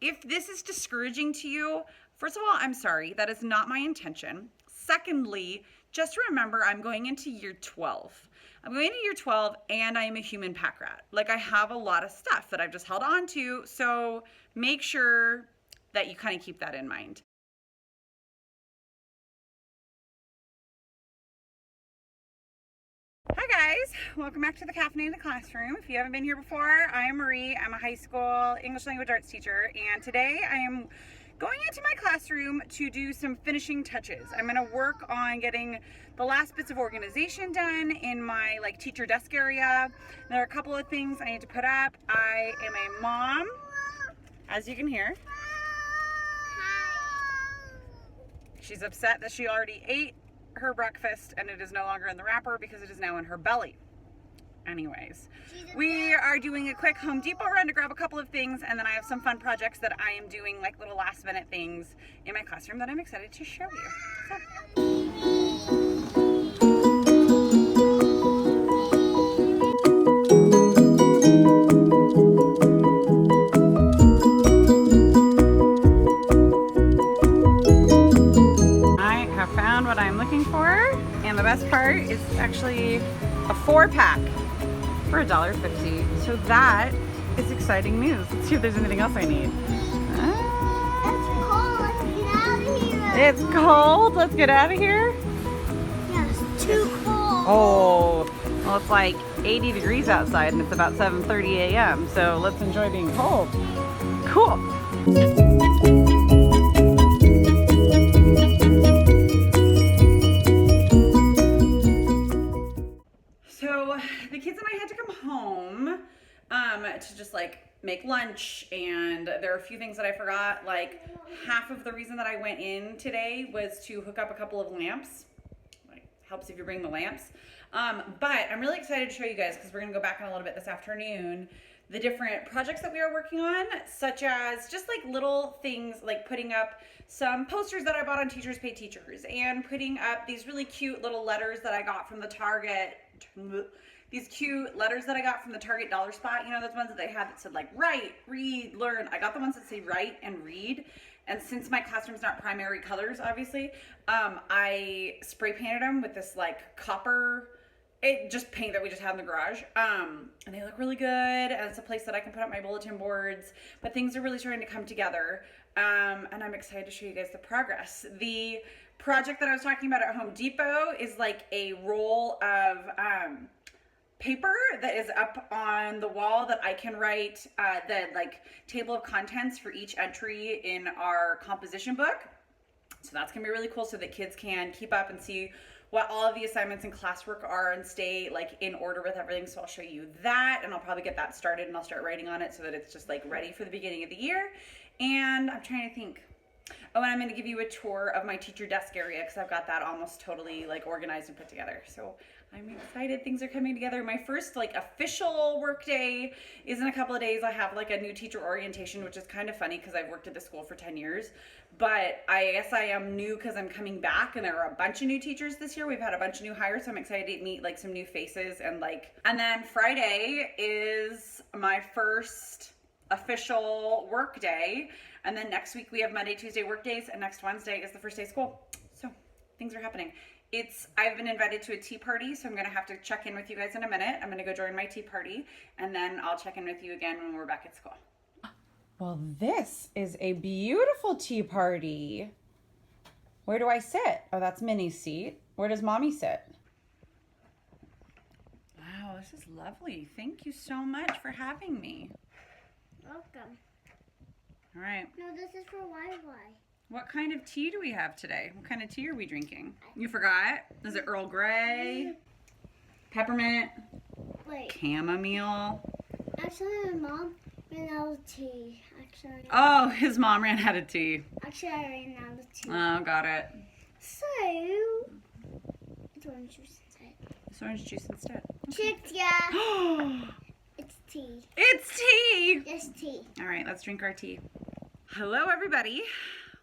if this is discouraging to you, first of all, I'm sorry. That is not my intention. Secondly, just remember I'm going into year 12. I'm going into year 12 and I am a human pack rat. Like, I have a lot of stuff that I've just held on to. So make sure that you kind of keep that in mind. Hi guys, welcome back to the Caffeinated Classroom. If you haven't been here before, I am Marie. I'm a high school English language arts teacher, and today I am going into my classroom to do some finishing touches. I'm going to work on getting the last bits of organization done in my teacher desk area. There are a couple of things I need to put up. I am a mom, as you can hear. She's upset that she already ate her breakfast and it is no longer in the wrapper because it is now in her belly. Anyways, we are doing a quick Home Depot run to grab a couple of things, and then I have some fun projects that I am doing, like little last minute things in my classroom that I'm excited to show you. I have found what I'm looking for, and the best part is actually a 4-pack for $1.50. So that is exciting news. Let's see if there's anything else I need. It's cold. Let's get out of here. It's cold. Let's get out of here. Yeah, it's too cold. Oh, well, it's like 80 degrees outside and it's about 7:30 a.m. So let's enjoy being cold. Cool. So the kids and I had to come home to just make lunch, and there are a few things that I forgot. Like, half of the reason that I went in today was to hook up a couple of lamps. Helps if you bring the lamps. But I'm really excited to show you guys, because we're gonna go back in a little bit this afternoon, the different projects that we are working on, such as just little things like putting up some posters that I bought on Teachers Pay Teachers, and putting up these really cute little letters that I got from the Target. These cute letters that I got from the Target dollar spot. You know, those ones that they had that said write, read, learn. I got the ones that say write and read. And since my classroom's not primary colors, obviously, I spray painted them with this copper, just paint that we just had in the garage. And they look really good. And it's a place that I can put up my bulletin boards. But things are really starting to come together. And I'm excited to show you guys the progress. The project that I was talking about at Home Depot is a roll of paper that is up on the wall that I can write the table of contents for each entry in our composition book. So that's gonna be really cool, so that kids can keep up and see what all of the assignments and classwork are and stay in order with everything. So I'll show you that, and I'll probably get that started and I'll start writing on it so that it's just ready for the beginning of the year. And I'm trying to think. Oh, and I'm going to give you a tour of my teacher desk area, because I've got that almost totally organized and put together. So I'm excited. Things are coming together. My first official work day is in a couple of days. I have a new teacher orientation, which is kind of funny because I've worked at the school for 10 years. But I guess I am new because I'm coming back, and there are a bunch of new teachers this year. We've had a bunch of new hires, so I'm excited to meet some new faces and then Friday is my first official work day. And then next week we have Monday, Tuesday work days, and next Wednesday is the first day of school. So things are happening. I've been invited to a tea party, so I'm gonna have to check in with you guys in a minute. I'm gonna go join my tea party, and then I'll check in with you again when we're back at school. Well, this is a beautiful tea party. Where do I sit? Oh, that's Minnie's seat. Where does Mommy sit? Wow, this is lovely. Thank you so much for having me. Welcome. All right. No, this is for Wi-Fi. What kind of tea do we have today? What kind of tea are we drinking? You forgot? Is it Earl Grey? Peppermint? Wait. Chamomile? Actually, my mom ran out of tea. Oh, his mom ran out of tea. Actually, I ran out of tea. Oh, got it. So, it's orange juice instead. It's orange juice instead. Chicks, yeah. It's tea. It's tea! Yes, tea. All right, let's drink our tea. Hello, everybody.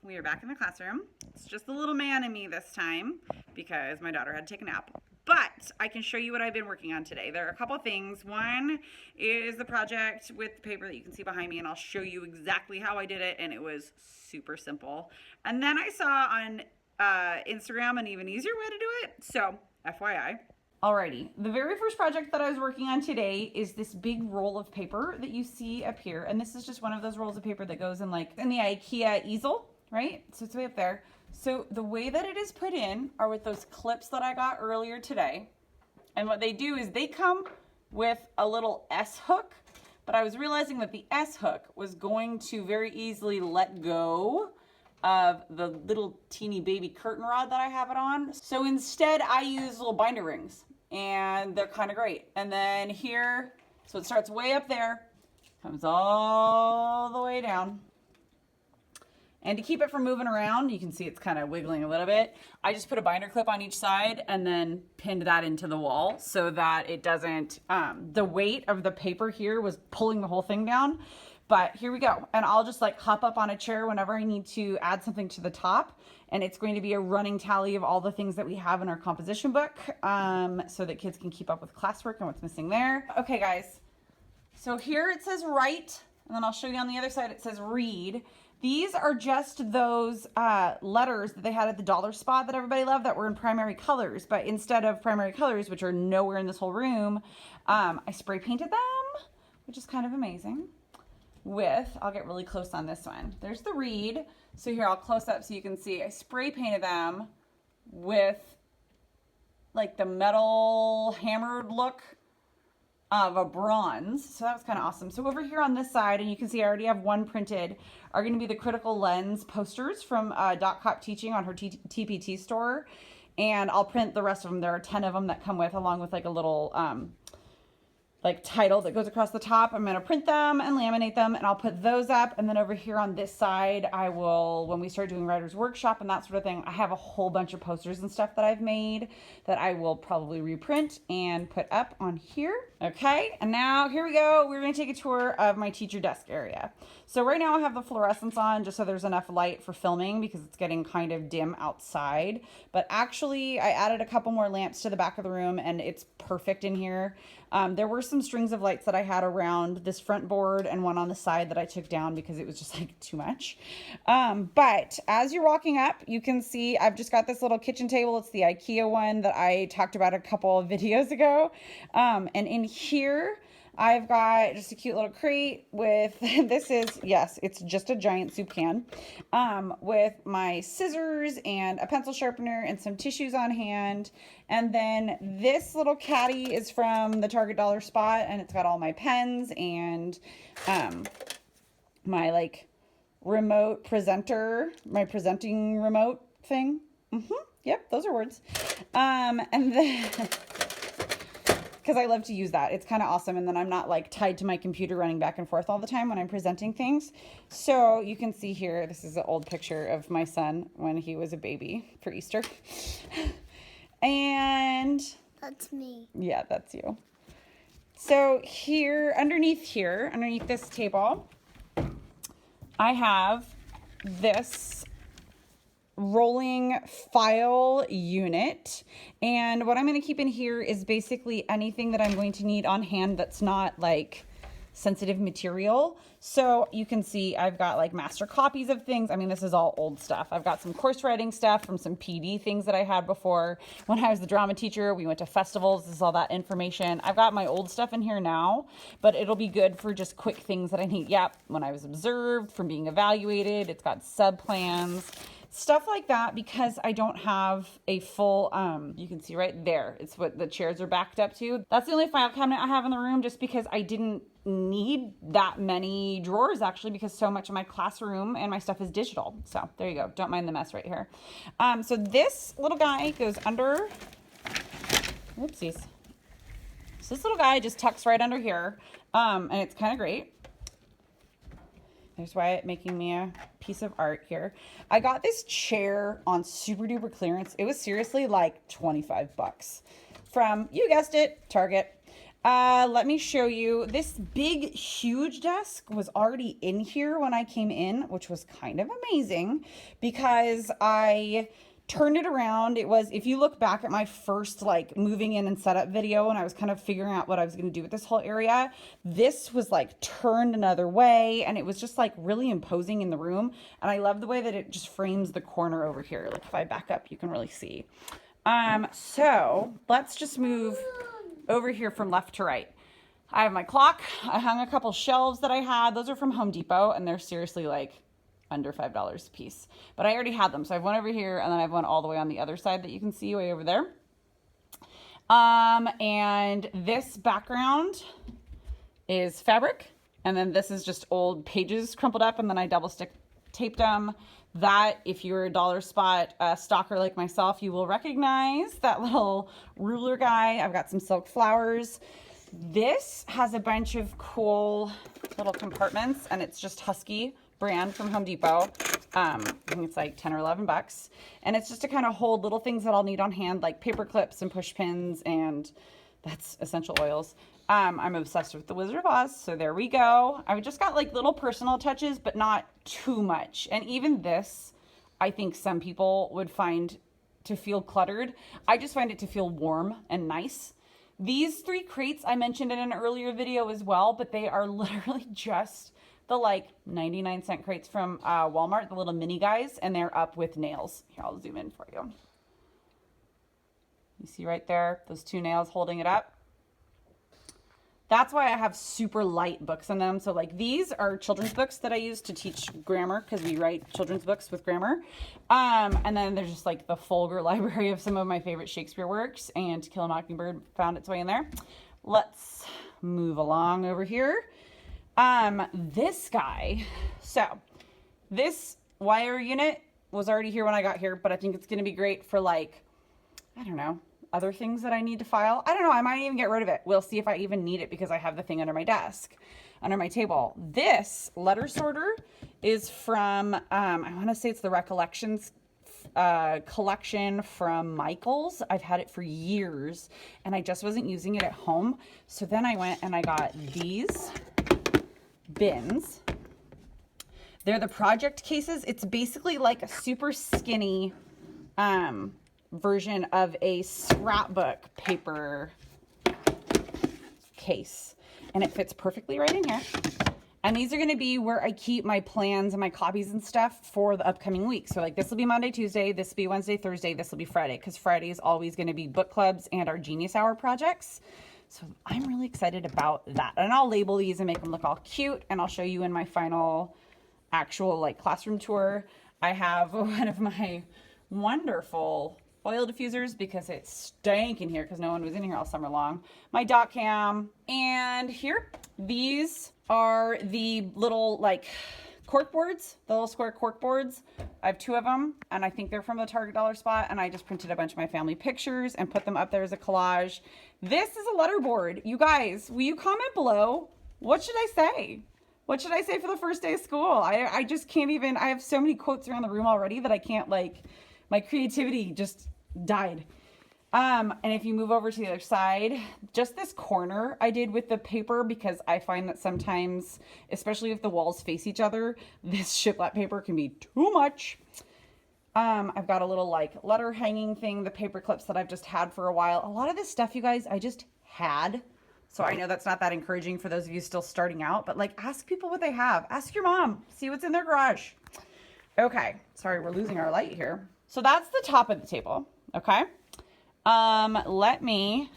We are back in the classroom. It's just the little man and me this time because my daughter had to take a nap. but I can show you what I've been working on today. There are a couple things. One is the project with the paper that you can see behind me, and I'll show you exactly how I did it, and it was super simple. And then I saw on Instagram an even easier way to do it, so FYI. Alrighty, the very first project that I was working on today is this big roll of paper that you see up here, and this is just one of those rolls of paper that goes in like in the IKEA easel, right? So it's way up there. So the way that it is put in are with those clips that I got earlier today. And what they do is they come with a little S hook, but I was realizing that the S hook was going to very easily let go of the little teeny baby curtain rod that I have it on. So instead I use little binder rings, and they're kind of great. And then here, so it starts way up there, comes all the way down. And to keep it from moving around, you can see it's kind of wiggling a little bit. I just put a binder clip on each side and then pinned that into the wall so that it doesn't, the weight of the paper here was pulling the whole thing down. But here we go. And I'll just like hop up on a chair whenever I need to add something to the top. And it's going to be a running tally of all the things that we have in our composition book, so that kids can keep up with classwork and what's missing there. Okay, guys. So here it says write, and then I'll show you on the other side it says read. These are just those letters that they had at the dollar spot that everybody loved that were in primary colors. But instead of primary colors, which are nowhere in this whole room, I spray painted them, which is kind of amazing. I'll get really close on this one. There's the read. So here, I'll close up so you can see. I spray painted them with like the metal hammered look of a bronze. So that was kind of awesome. So over here on this side, and you can see I already have one printed, are going to be the critical lens posters from Dot Cop Teaching on her TPT store. And I'll print the rest of them. There are 10 of them that come with, along with like a little like title that goes across the top. I'm going to print them and laminate them, and I'll put those up. And then over here on this side, I will, when we start doing writer's workshop and that sort of thing, I have a whole bunch of posters and stuff that I've made that I will probably reprint and put up on here. Okay, and now here we go. We're going to take a tour of my teacher desk area. So right now I have the fluorescents on just so there's enough light for filming because it's getting kind of dim outside. But actually I added a couple more lamps to the back of the room, and it's perfect in here. There were some strings of lights that I had around this front board and one on the side that I took down because it was just like too much. But as you're walking up, you can see I've just got this little kitchen table. It's the IKEA one that I talked about a couple of videos ago. And in here, I've got just a cute little crate with, it's just a giant soup can, with my scissors and a pencil sharpener and some tissues on hand. And then this little caddy is from the Target dollar spot, and it's got all my pens and my like remote presenter, my presenting remote thing. Yep, those are words. And then because I love to use that. It's kind of awesome. And then I'm not like tied to my computer running back and forth all the time when I'm presenting things. So you can see here, this is an old picture of my son when he was a baby for Easter. And that's me. Yeah, that's you. So here, underneath this table, I have this rolling file unit, and what I'm going to keep in here is basically anything that I'm going to need on hand that's not like sensitive material. So you can see I've got like master copies of things. I mean, this is all old stuff. I've got some course writing stuff from some PD things that I had before when I was the drama teacher. We went to festivals. This is all that information. I've got my old stuff in here now, but it'll be good for just quick things that I need. Yep, when I was observed, from being evaluated. It's got sub plans, stuff like that, because I don't have a full, you can see right there, it's what the chairs are backed up to. That's the only file cabinet I have in the room, just because I didn't need that many drawers actually, because so much of my classroom and my stuff is digital. So there you go. Don't mind the mess right here. So this little guy goes under, oopsies. So this little guy just tucks right under here. And it's kind of great. There's Wyatt making me a piece of art here. I got this chair on super duper clearance. It was seriously like 25 bucks from, you guessed it, Target. Let me show you. This big, huge desk was already in here when I came in, which was kind of amazing because I turned it around. It was, if you look back at my first like moving in and setup video and I was kind of figuring out what I was going to do with this whole area, this was like turned another way and it was just like really imposing in the room. And I love the way that it just frames the corner over here. Like if I back up, you can really see. So let's just move over here from left to right. I have my clock. I hung a couple shelves that I had. Those are from Home Depot and they're seriously like under $5 a piece, but I already had them. So I have one over here and then I have one all the way on the other side that you can see way over there. And this background is fabric. And then this is just old pages crumpled up and then I double stick taped them. That, if you're a dollar spot stalker like myself, you will recognize that little ruler guy. I've got some silk flowers. This has a bunch of cool little compartments and it's just Husky brand from Home Depot. I think it's like 10 or 11 bucks. And it's just to kind of hold little things that I'll need on hand, like paper clips and push pins, and that's essential oils. I'm obsessed with the Wizard of Oz, so there we go. I've just got like little personal touches, but not too much. And even this, I think some people would find to feel cluttered. I just find it to feel warm and nice. These 3 crates I mentioned in an earlier video as well, but they are literally just the like 99-cent crates from Walmart, the little mini guys, and they're up with nails. Here, I'll zoom in for you. You see right there, those 2 nails holding it up? That's why I have super light books in them. So like these are children's books that I use to teach grammar because we write children's books with grammar. And then there's just like the Folger library of some of my favorite Shakespeare works, and To Kill a Mockingbird found its way in there. Let's move along over here. This guy, so this wire unit was already here when I got here, but I think it's going to be great for like, I don't know, other things that I need to file. I don't know. I might even get rid of it. We'll see if I even need it because I have the thing under my desk, under my table. This letter sorter is from, I want to say it's the Recollections collection from Michael's. I've had it for years and I just wasn't using it at home. So then I went and I got these bins. They're the project cases. It's basically like a super skinny version of a scrapbook paper case, and it fits perfectly right in here. And these are going to be where I keep my plans and my copies and stuff for the upcoming week. So like this will be Monday, Tuesday, this will be Wednesday, Thursday, this will be Friday, because Friday is always going to be book clubs and our Genius Hour projects. So I'm really excited about that. And I'll label these and make them look all cute. And I'll show you in my final actual like classroom tour. I have one of my wonderful oil diffusers because it stank in here because no one was in here all summer long. My dot cam. And here, these are the little like cork boards, the little square cork boards. I have 2 of them and I think they're from the Target dollar spot, and I just printed a bunch of my family pictures and put them up there as a collage. This is a letter board. You guys, will you comment below? What should I say? What should I say for the first day of school? I just can't even, I have so many quotes around the room already that I can't, like, my creativity just died. And if you move over to the other side, just this corner I did with the paper because I find that sometimes, especially if the walls face each other, this shiplap paper can be too much. I've got a little like letter hanging thing, the paper clips that I've just had for a while. A lot of this stuff, you guys, I just had. So I know that's not that encouraging for those of you still starting out, but like ask people what they have. Ask your mom, see what's in their garage. Okay, sorry, we're losing our light here. So that's the top of the table, okay? Let me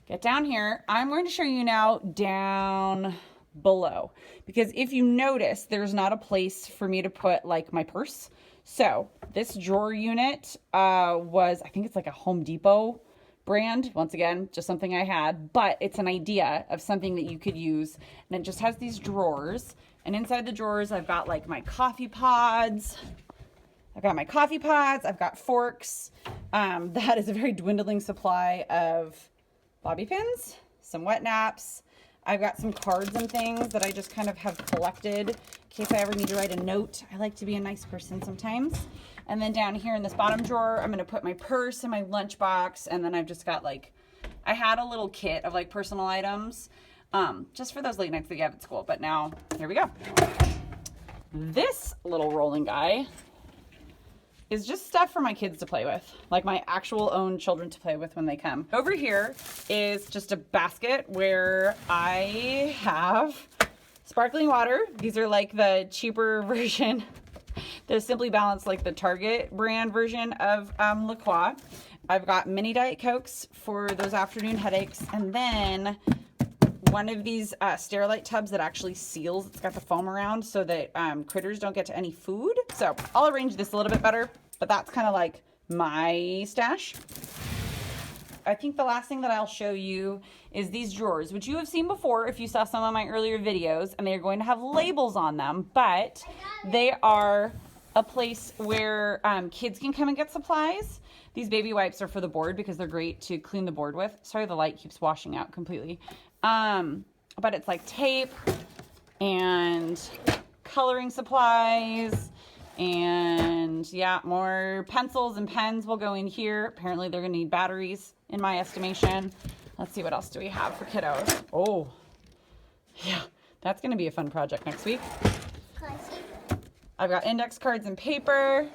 get down here. I'm going to show you now down below, because if you notice, there's not a place for me to put like my purse. So this drawer unit was, I think it's like a Home Depot brand. Once again, just something I had, but it's an idea of something that you could use. And it just has these drawers, and inside the drawers, I've got like my coffee pods. I've got forks. That is a very dwindling supply of bobby pins, some wet naps. I've got some cards and things that I just kind of have collected in case I ever need to write a note. I like to be a nice person sometimes. And then down here in this bottom drawer, I'm going to put my purse and my lunchbox. And then I've just got like, I had a little kit of like personal items, just for those late nights that you have at school. But now, here we go. This little rolling guy is just stuff for my kids to play with, like my actual own children to play with when they come. Over here is just a basket where I have sparkling water. These are like the cheaper version. They're Simply Balanced, like the Target brand version of La Croix. I've got mini Diet Cokes for those afternoon headaches, and then one of these Sterilite tubs that actually seals. It's got the foam around so that critters don't get to any food. So I'll arrange this a little bit better, but that's kind of like my stash. I think the last thing that I'll show you is these drawers, which you have seen before if you saw some of my earlier videos, and they are going to have labels on them, but they are a place where kids can come and get supplies. These baby wipes are for the board because they're great to clean the board with. Sorry, the light keeps washing out completely. But it's like tape and coloring supplies, and yeah, more pencils and pens will go in here. Apparently they're gonna need batteries in my estimation. Let's see, what else do we have for kiddos? Oh, yeah, that's gonna be a fun project next week. I've got index cards and paper,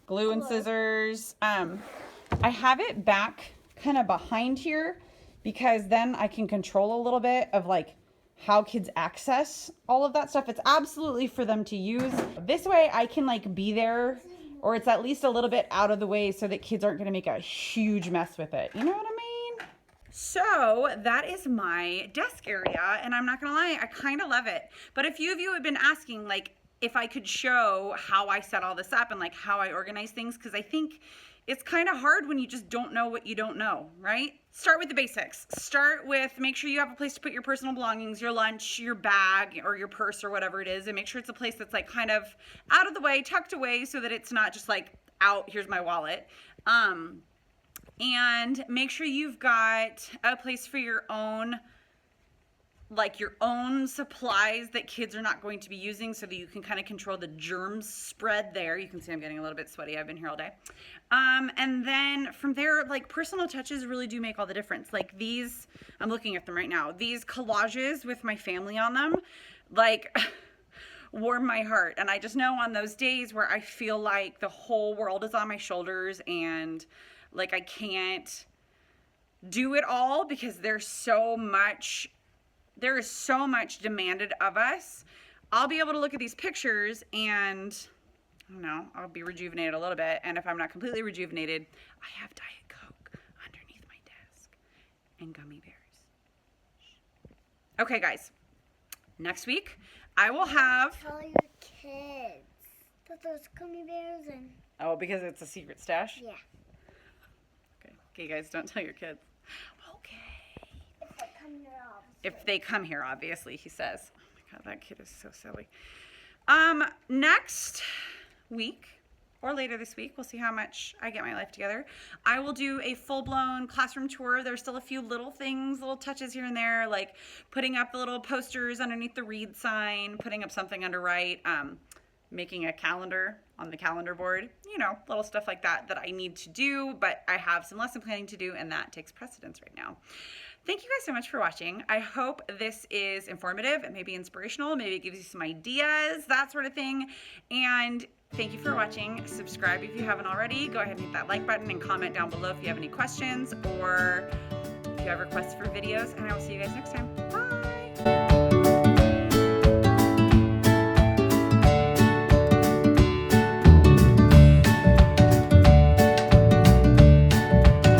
glue and scissors. I have it back kind of behind here because then I can control a little bit of like how kids access all of that stuff. It's absolutely for them to use. This way I can like be there, or it's at least a little bit out of the way so that kids aren't gonna make a huge mess with it. You know what I mean? So that is my desk area, and I'm not gonna lie, I kind of love it. But a few of you have been asking like if I could show how I set all this up and like how I organize things, because I think it's kind of hard when you just don't know what you don't know, right? Start with the basics. Start with, make sure you have a place to put your personal belongings, your lunch, your bag, or your purse, or whatever it is, and make sure it's a place that's like kind of out of the way, tucked away, so that it's not just like out, here's my wallet. And make sure you've got a place for your own, like your own supplies that kids are not going to be using, so that you can kind of control the germ spread there. You can see I'm getting a little bit sweaty. I've been here all day. And then from there, like personal touches really do make all the difference. Like these, I'm looking at them right now. These collages with my family on them, like warm my heart. And I just know on those days where I feel like the whole world is on my shoulders and like I can't do it all because there is so much demanded of us, I'll be able to look at these pictures and, I don't know, I'll be rejuvenated a little bit. And if I'm not completely rejuvenated, I have Diet Coke underneath my desk and gummy bears. Okay, guys, next week I will have... Tell your kids that there's gummy bears and... Oh, because it's a secret stash? Yeah. Okay, guys, don't tell your kids. Okay. If they come here, obviously. If they come here, obviously, he says. Oh my God, that kid is so silly. Next week, or later this week, we'll see how much I get my life together, I will do a full-blown classroom tour. There's still a few little things, little touches here and there, like putting up the little posters underneath the read sign, putting up something under write, making a calendar on the calendar board, you know, little stuff like that that I need to do, but I have some lesson planning to do, and that takes precedence right now. Thank you guys so much for watching. I hope this is informative and maybe inspirational. Maybe it gives you some ideas, that sort of thing. And thank you for watching. Subscribe if you haven't already. Go ahead and hit that like button and comment down below if you have any questions or if you have requests for videos. And I will see you guys next time. Bye.